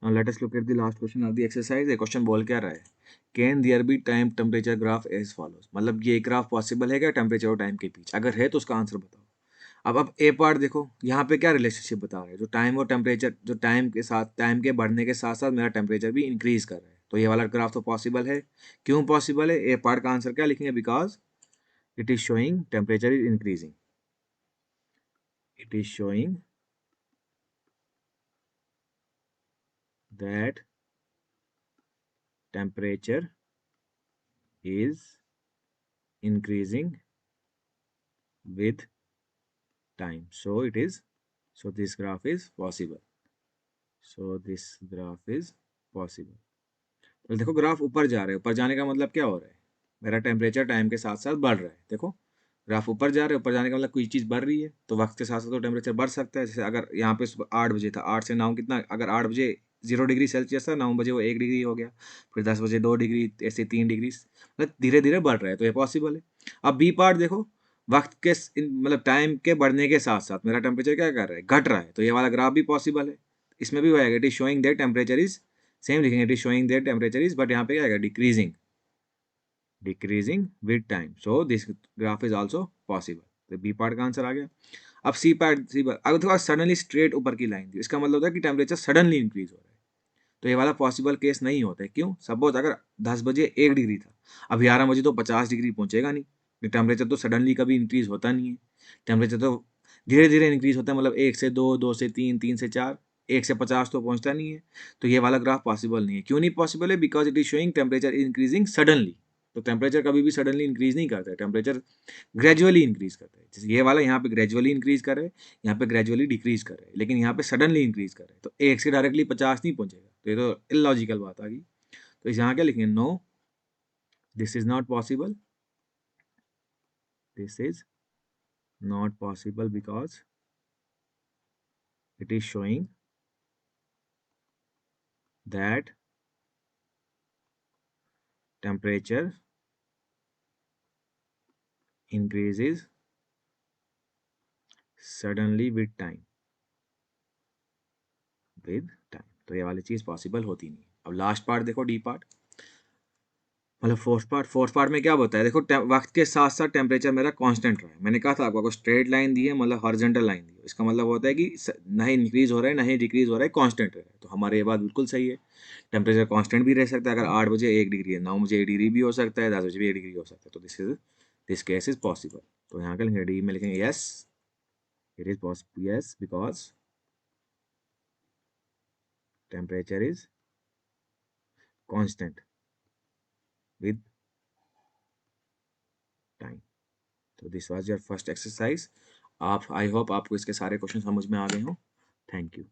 Now let us look at the last question of the exercise. ये question बोल क्या रहा है? Can there be time temperature graph as follows, मतलब ये ग्राफ पॉसिबल है क्या टेम्परेचर और टाइम के बीच? अगर है तो उसका आंसर बताओ। अब ए पार्ट देखो, यहाँ पे क्या रिलेशनशिप बता रहा है, जो टाइम और टेम्परेचर, जो टाइम के साथ, टाइम के बढ़ने के साथ साथ मेरा टेम्परेचर भी इंक्रीज कर रहा है, तो ये वाला ग्राफ तो पॉसिबल है। क्यों पॉसिबल है? ए पार्ट का आंसर क्या लिखेंगे? Because it is showing temperature is increasing, it is showing that temperature is increasing with time, so it is, so this graph is possible, so this graph is possible। तो देखो graph ऊपर जा रहा है, ऊपर जाने का मतलब क्या हो रहा है? मेरा टेम्परेचर टाइम के साथ साथ बढ़ रहा है। देखो ग्राफ ऊपर जा रहा है, ऊपर जाने का मतलब कोई चीज़ बढ़ रही है, तो वक्त के साथ साथ तो टेम्परेचर बढ़ सकता है। जैसे अगर यहाँ पे सुबह 8 बजे था, 8 से 9 कितना, अगर 8 बजे 0 डिग्री सेल्सियस था, 9 बजे वो 1 डिग्री हो गया, फिर 10 बजे 2 डिग्री, ऐसे 3 डिग्री, मतलब धीरे धीरे बढ़ रहा है, तो ये पॉसिबल है। अब बी पार्ट देखो, वक्त के मतलब टाइम के बढ़ने के साथ साथ मेरा टेम्परेचर क्या कर रहा है? घट रहा है, तो ये वाला ग्राफ भी पॉसिबल है। इसमें भी होएगा, it is showing that temperature is, same लिखेंगे, it is showing that temperature is, but यहाँ पे क्या आएगा? Decreasing, decreasing with time, so this graph is also possible. तो बी पार्ट का आंसर आ गया। अब सी पार्ट, सी पार्ट, अगर थोड़ा सडनली स्ट्रेट ऊपर की लाइन थी, इसका मतलब होता है कि टेम्परेचर सडनली इंक्रीज हो रहा है, तो ये वाला पॉसिबल केस नहीं होता है। क्यों? सपोज अगर 10 बजे 1 डिग्री था, अब 11 बजे तो 50 डिग्री पहुंचेगा नहीं, टेम्परेचर तो सडनली कभी इंक्रीज होता नहीं है, टेम्परेचर तो धीरे धीरे इंक्रीज होता है, मतलब 1 से 2, 2 से 3, 3 से 4, 1 से 50 तो पहुंचता नहीं है, तो ये वाला ग्राफ पॉसिबल नहीं है। क्यों नहीं पॉसिबल है? Because it is showing temperature increasing suddenly, तो टेम्परेचर कभी भी सडनली इंक्रीज नहीं करता है, टेम्परेचर ग्रेजुअली इंक्रीज करता है। जैसे ये वाला यहाँ पे ग्रेजुअली इंक्रीज कर रहा है, यहाँ पे ग्रेजुअली डिक्रीज कर रहा है, लेकिन यहाँ पे सडनली इंक्रीज कर रहा है, तो 1 से डायरेक्टली 50 नहीं पहुंचेगा, तो ये तो इलॉजिकल बात आ गई। तो इस यहाँ क्या लिखेंगे? No, this is not possible, this is not possible because it is showing that temperature increases suddenly with time, with time, तो ये वाली चीज पॉसिबल होती नहीं। अब लास्ट पार्ट देखो, डी पार्ट, मतलब फोर्थ पार्ट में क्या बताया? देखो वक्त के साथ साथ टेम्परेचर मेरा कांस्टेंट रहा है। मैंने कहा था आपको, अगर स्ट्रेट लाइन दी है मतलब हॉरिजॉन्टल लाइन दी है, इसका मतलब होता है कि ना ही इंक्रीज हो रहा है ना ही डिक्रीज हो रहा है, कांस्टेंट रह रहा है। तो हमारे ये बात बिल्कुल सही है, टेम्परेचर कांस्टेंट भी रह सकता है। अगर 8 बजे 1 डिग्री है, 9 बजे 1 डिग्री भी हो सकता है, 10 बजे भी 1 डिग्री हो सकता है, तो दिस केस इज पॉसिबल। तो यहाँ का लिखेंगे, डी में लिखेंगे yes, it is possible, yes, because temperature is constant with time. तो this was your first exercise. आप, आई होप आपको इसके सारे क्वेश्चन समझ में आ गए हों। Thank you.